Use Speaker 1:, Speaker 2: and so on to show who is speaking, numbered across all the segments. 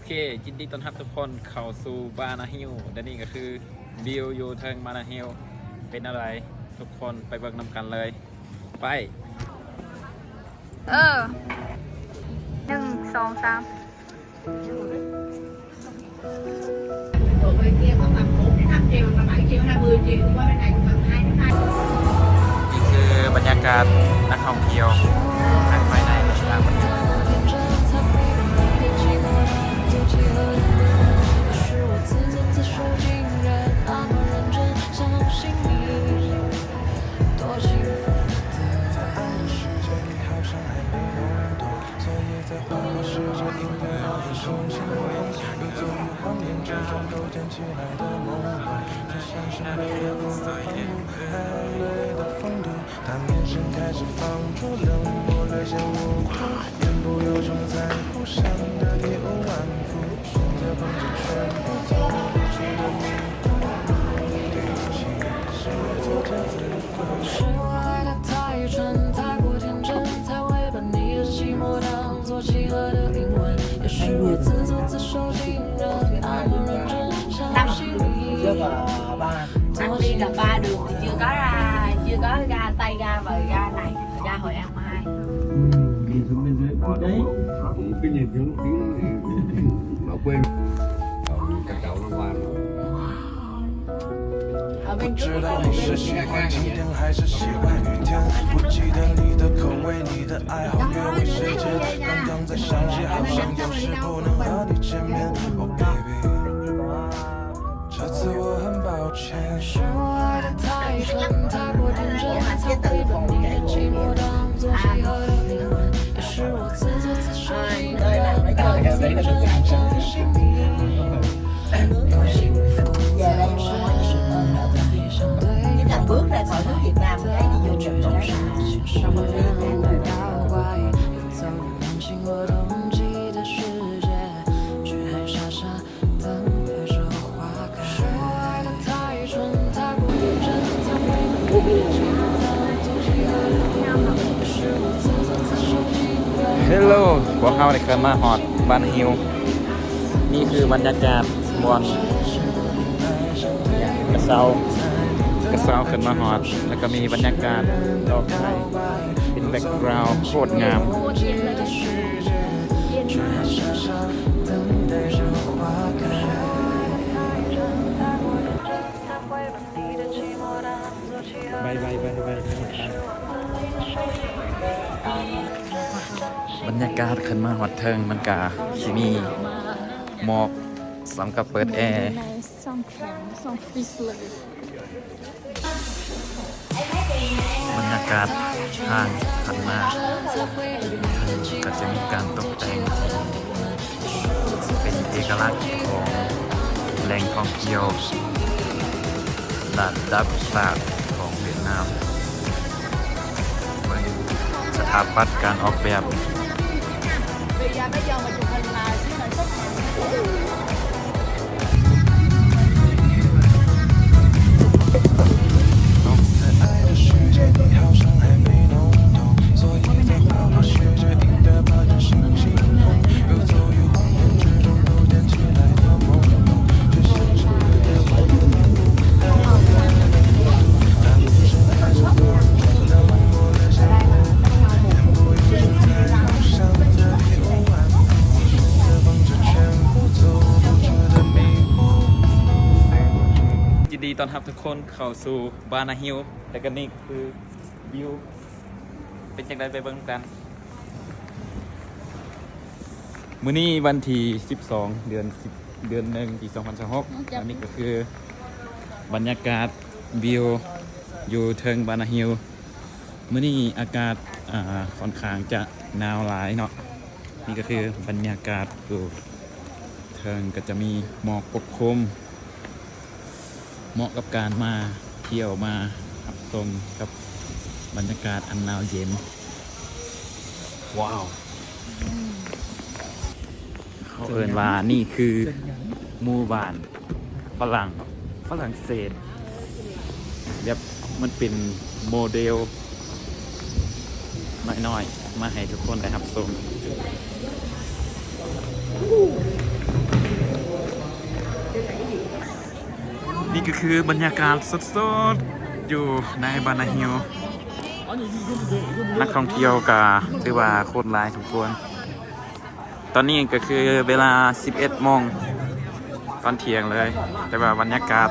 Speaker 1: เคยินดีต้อนรับทุกคนเข้าสู่บานาฮิลและนี่ก็คือวิวอยู่เทิงบานาฮิลเป็นอะไรทุกคนไปเบิ่งนำกันเลยไป
Speaker 2: 1 2 3
Speaker 1: นี่คือบรรยากาศนักท่องเที่ยวทางภายในต่างประเทศ
Speaker 3: 他眼神开始放出冷漠，略显无辜，言不由衷，在乎上的体无完肤，选择放弃全部，走不出的迷雾。对不起，是我作茧自缚。是我爱的太蠢，太过天真，才会把你的寂寞当作契合的灵魂。也是我自作自受，竟然那么认真相信你。
Speaker 4: Ăn đi gặp ba đường thì chưa có ra Tây ra và ra này ra Hội An Mai.
Speaker 5: Đi xuống bên dưới đấy. Cái nhìn xuống tiếng nó quên. Cà cậu nó qua.
Speaker 3: 不知道你是喜欢晴天还是喜欢雨天，不记得你的口味，你的爱好约会时间，刚刚在想起，好像有时不能和你见面。Oh baby， 这次我很抱歉，是我爱的太蠢，太过天真，才会把你的寂寞当作契合的灵魂，也是我自作自受，竟然那么认真相信你。有幸福在身上。
Speaker 4: Bước ra khỏi nước Việt Nam cái đi vô trường đó xong rồi
Speaker 1: Hello พวกเขาได้เคยมาฮอดบานาฮิลนี่คือบรรยากาศบนกระเซาขึ้นมาฮอดแล้วก็มีบรรยากาศดอกไม้เป็นแบ็กกราวด์โคตรงามบรรยากาศขึ้นมาฮอดเทิงมันกาสิมีหมอกสำกับเปิดแอร์บรรยากาศทางถัดมาก็จะมีการตกแต่งเป็นเอกลักษณ์ของแหล่งท่องเที่ยวระดับชาติของเวียดนามสถาปัตย์การออกแบบดีต้อนรับทุกคนเข้าสู่บานาฮิลแต่กันนี่คือวิวเป็นจังไดไปเบิ่งกันมื้อนี้วันที่12 เดือน1 ปี 2026อันนี้ก็คือบรรยากาศวิวอยู่เทิงบานาฮิลมื้อนี้อากาศค่อนข้างจะหนาวหลายเนาะนี่ก็คือบรรยากาศอยู่เทิงก็จะมีหมอกปกคลุมเหมาะกับการมาเที่ยวมาขับชมกับบรรยากาศอันหนาวเย็นว้าวเขาเอ่ยว่านี่คือหมู่บ้านฝรั่งเศสแบบมันเป็นโมเดลน้อยๆมาให้ทุกคนได้รับชม นี่ก็คือบรรยากาศสดๆอยู่ในบานาฮิลนักท่องเที่ยวก็ถือว่าโคตรหลายทุกคนตอนนี้ก็คือเวลา 11 โมงตอนเที่ยงเลย แต่ว่าบรรยากาศ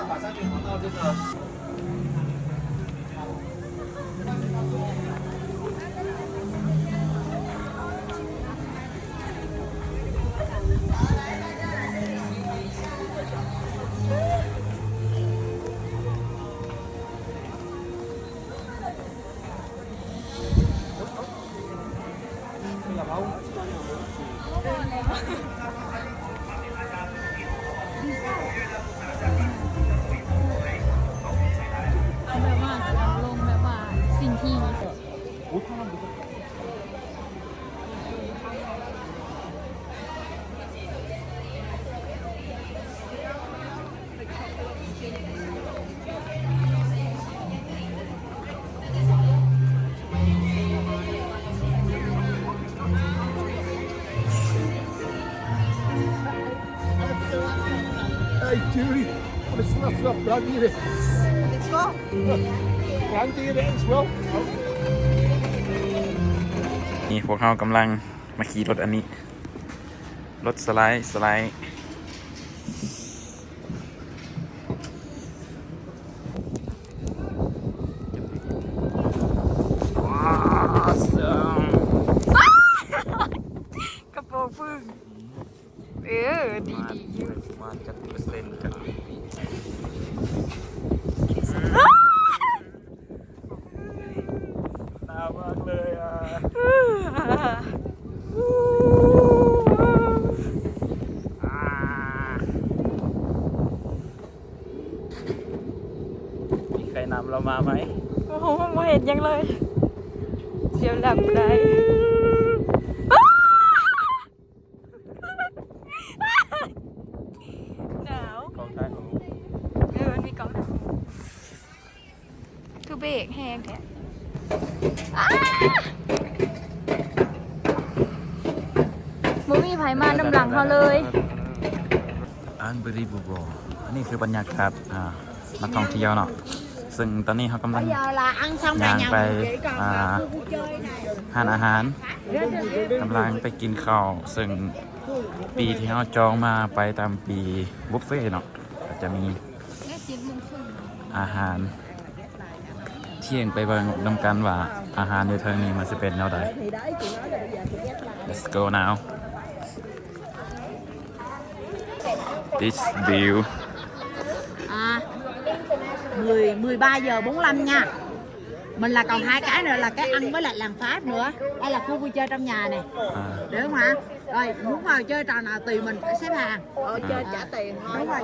Speaker 2: แบบว่าลงแบบว่าสิ่งที่
Speaker 5: Hey Judy, what is that stuff? Brand new.
Speaker 2: Let's go
Speaker 5: Brand new as well.
Speaker 1: นี่พวกเขากำลังมาขี่รถอันนี้ รถสไลด์
Speaker 2: กระโปรงพึ่งดีอยู่
Speaker 1: มาจัดเปอร์เซ็นต์กันหนาวมากเลยอ่ะมีใครนำเรามาไหม
Speaker 2: โอ้โหไม่เห็นยังเลย เดี๋ยวหลับได้หนาว
Speaker 1: กองท้ายของ
Speaker 2: มันมีกล่องคือเบรกแห้งแท้บ่มีไผมาน้ำหลังเขาเลย
Speaker 1: Unbelievable อันนี้คือบรรยากาศนักท่องเที่ยวเนาะซึ่งตอนนี้เขากำลังย่างไปหาอาหารกำลังไปกินข้าวซึ่งปีที่เขาจองมาไปตามปีบุฟเฟ่ต์เนาะก็จะมีอาหารเที่ยงไปเบิ่งนำกันว่าอาหารอยู่ทางนี้มันจะเป็นแนวใด Let's go now This view
Speaker 4: 13 giờ 45 nha. Mình là còn 2 cái nữa là cái ăn với lại làng Pháp nữa. Đây là khu vui chơi trong nhà này. Được không hả? Rồi muốn vào chơi trò nào tùy mình phải xếp hàng. Chơi trả tiền thôi. Đúng rồi,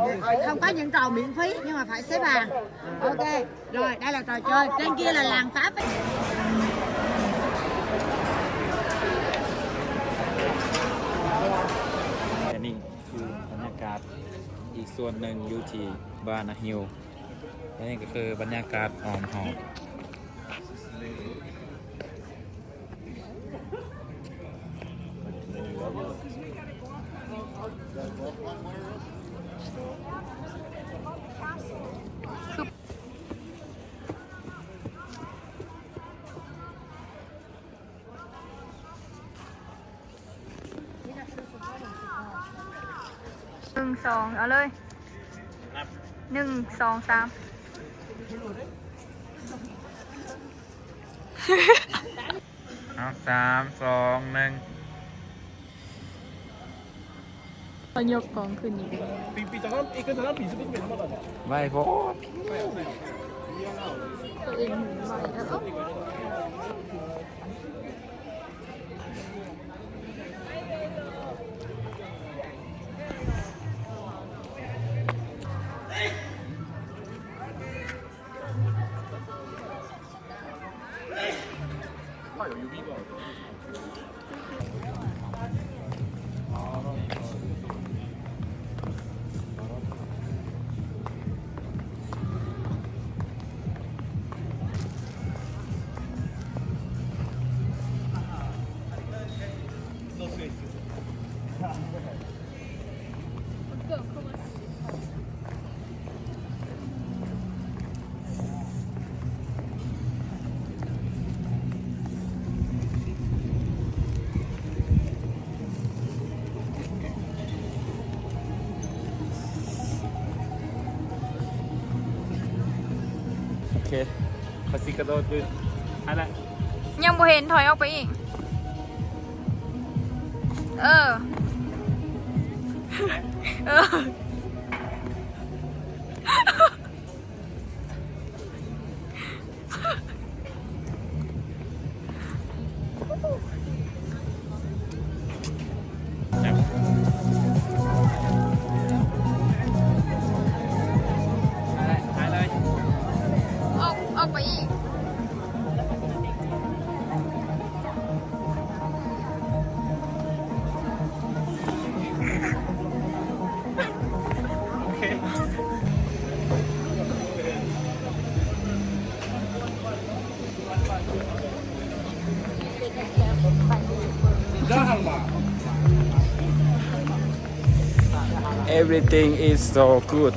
Speaker 4: không có những trò miễn phí nhưng mà phải xếp hàng. Ok. Rồi đây là trò chơi. Trên kia là làng Pháp.
Speaker 1: อันนี้คือบรรยากาศอีกส่วนหนึ่งอยู่ที่บานาฮิลและนี่ก็คือบรรยากาศอ้อมหอบ
Speaker 2: 1 2เอาเลย1 2 3
Speaker 1: เอา3 2 1
Speaker 2: เขายกกองขึ้นอีก
Speaker 1: ไว้โพด
Speaker 2: ตัวเองหมุนไหวแล้ว
Speaker 1: อ เคภาษีกระโดดด้วยอะไร
Speaker 2: ยังบ่เห็นถอยออกไปอีก เออ เออ
Speaker 1: ถ่ายเลย
Speaker 2: ออกไปอีก
Speaker 1: Everything is so good.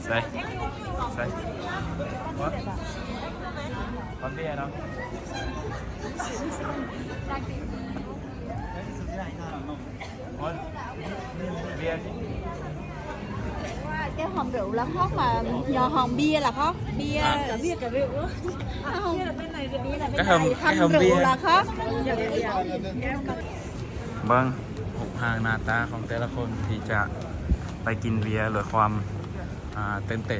Speaker 1: Say. Say. What? Con bia đâu? Con bia chứ.
Speaker 4: Cái hòm rượu là khóc mà nhờ hòm bia là khóc bia cả bia cả rượu không bia là bên này bia là bên này
Speaker 1: cái hòm
Speaker 4: rượu
Speaker 1: bia
Speaker 4: là khóc
Speaker 1: เบิ้งหุบหางหน้าตาของแต่ละคนที่จะไปกินเบียร์หรือความตื่นเต้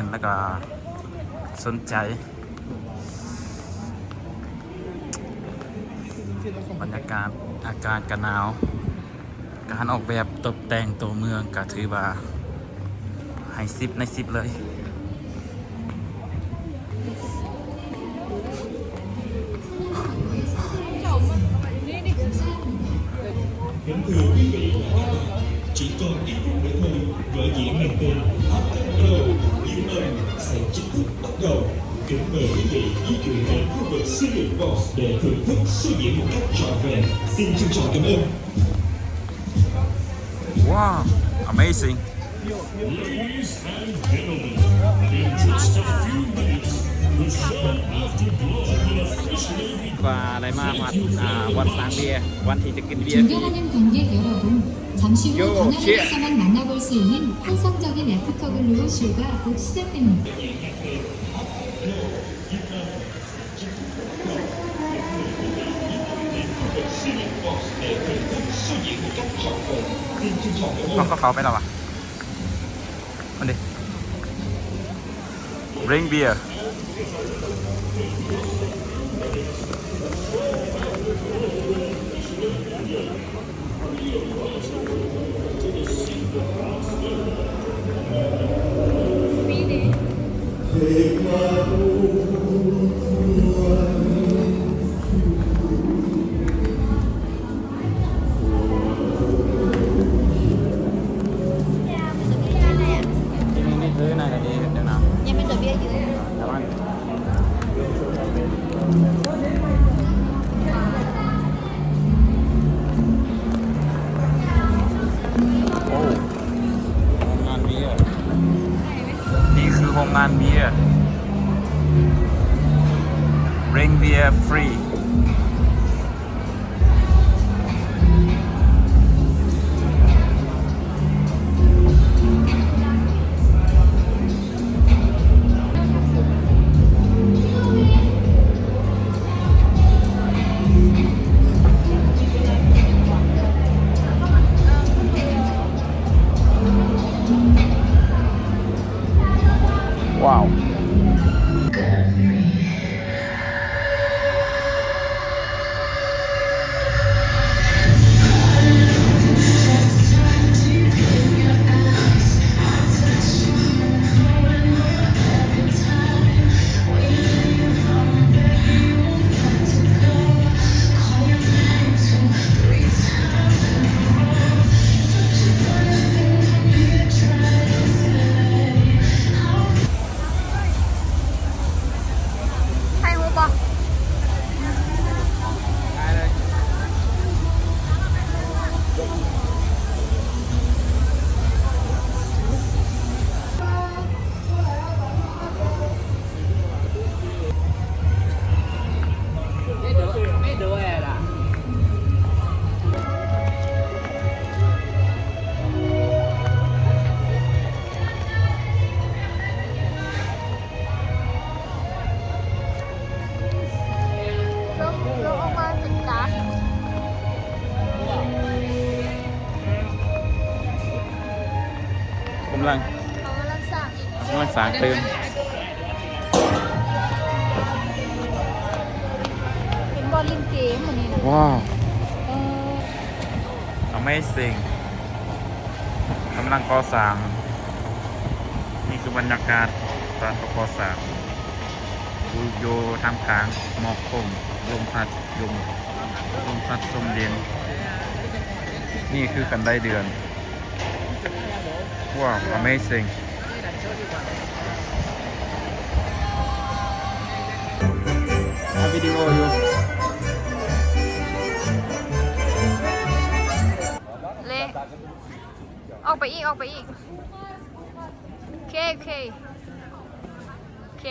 Speaker 1: นแล้วก็สนใจบรรยากาศอากาศกันหนาวการออกแบบตกแต่งตัวเมืองก็ถือว่าให้10 ใน 10เลย
Speaker 6: Kính thưa quý vị và các bạn, chỉ còn ít phút nữa thôi, vở diễn mang tên Hấp Tốc Đầu Diễm Ân sẽ chính thức bắt đầu. Kính mời quý vị di chuyển đến khu vực Spirit Box để thưởng thức show diễn một cách trọn vẹn. Xin trân trọng cảm ơn.
Speaker 1: Wow, amazing.
Speaker 6: Ladies and gentlemen, in just a few minutes, the show Afterglow will officially begin.
Speaker 1: ว่าอะไรมากวันสร้างเบียร์วันที่จะกินเบียร์ที่
Speaker 7: 존경하는 관객 여러분, 잠시 후
Speaker 1: 요,
Speaker 7: 관람석에서만 만나볼 수 있는 환상적인 애프터글로우 쇼가 곧 시작됩니다.
Speaker 1: có khẩu mấy đâu à? Ăn đi. Bring beer. Cái thứ này là đi được nào?
Speaker 4: nhà mình được bia gì
Speaker 1: Cảm ơn. Ồ, โรงงานเบียร์ Bring beer free
Speaker 2: ให้หูปะเราออกมาเป็นก๊าซ
Speaker 1: กำลัง
Speaker 2: เขากำลังสั่งอีก
Speaker 1: กำลังสร้างเติม
Speaker 2: เป็นบอลลินเกมวันนี้นะ
Speaker 1: ว้าว
Speaker 2: เออ
Speaker 1: Amazing กำลังก่อสร้าง นี่คือบรรยากาศตอนก่อสร้างอยู่ท่ามกลางหมอกคมลมพัดลมพัดลมเย็น นี่คือกันได้เดือน ว้าว Amazing ถ่ายวิดีโออยู่
Speaker 2: เละออกไปอีก ออกไปอีก โอเค โอเค โอเค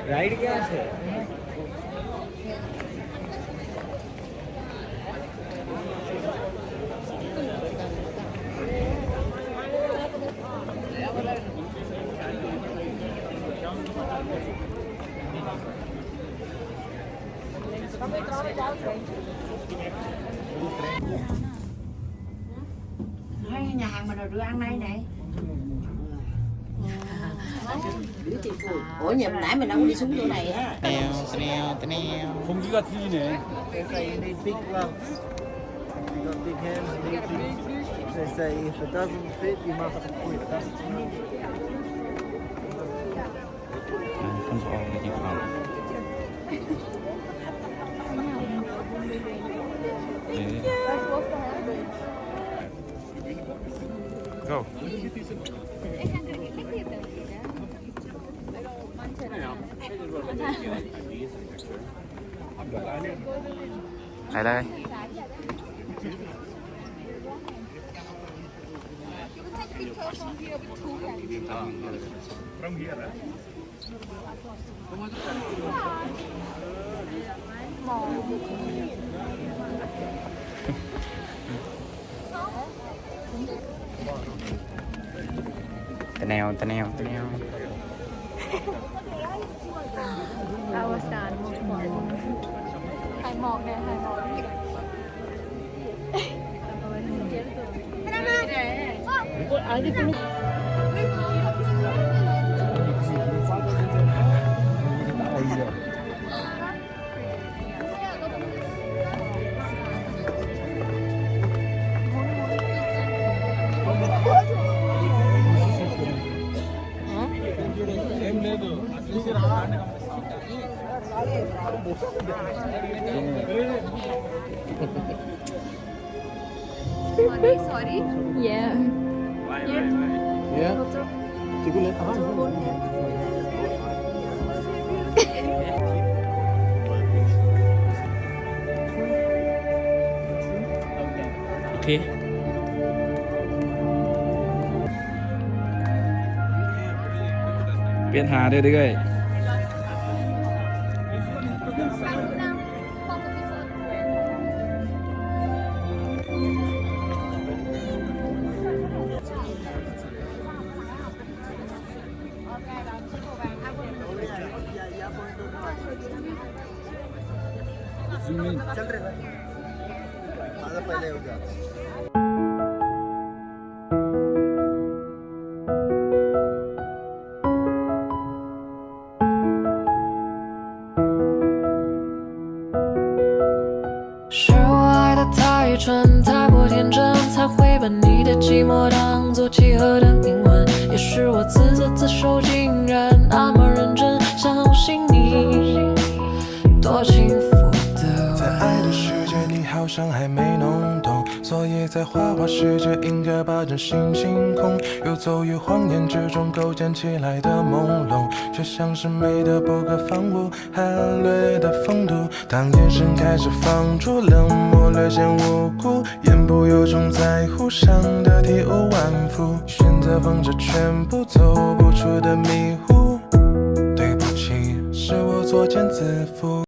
Speaker 5: રાઈડ ક્યાં છે
Speaker 4: Nhà hàng mình được ăn đây này. Ủa nhầm nãy mình đâu có đi xuống chỗ này á.
Speaker 5: 공기가 틀리네 They say you need big gloves You got big hands, you need big They say if it doesn't fit you must quit
Speaker 1: คนจะออกไปกินข้าวGo. Lại đây. Teneo.
Speaker 2: อวสานหมอกถ่ายหมอกเนี่ยถ่ายหมอกsorry yeah
Speaker 5: Yeah? Chocolate?
Speaker 1: Okay. เปลี่ยนหาเรื่อย
Speaker 8: 是我爱得太蠢，太过天真，才会把你的寂寞当作契合的灵魂。也是我自作自受，竟然那么认真，相信你多幸福的
Speaker 3: 在爱的世界，你好像还没弄懂，所以在花花世界应该把真心清空。游走于谎言之中构建起来的朦胧，却像是美的不可方物，含略的风度。当眼神开始放出冷漠，略显无辜，言不由衷，在乎伤得体无完肤，选择放着全部走不出的迷糊。对不起，是我作茧自缚。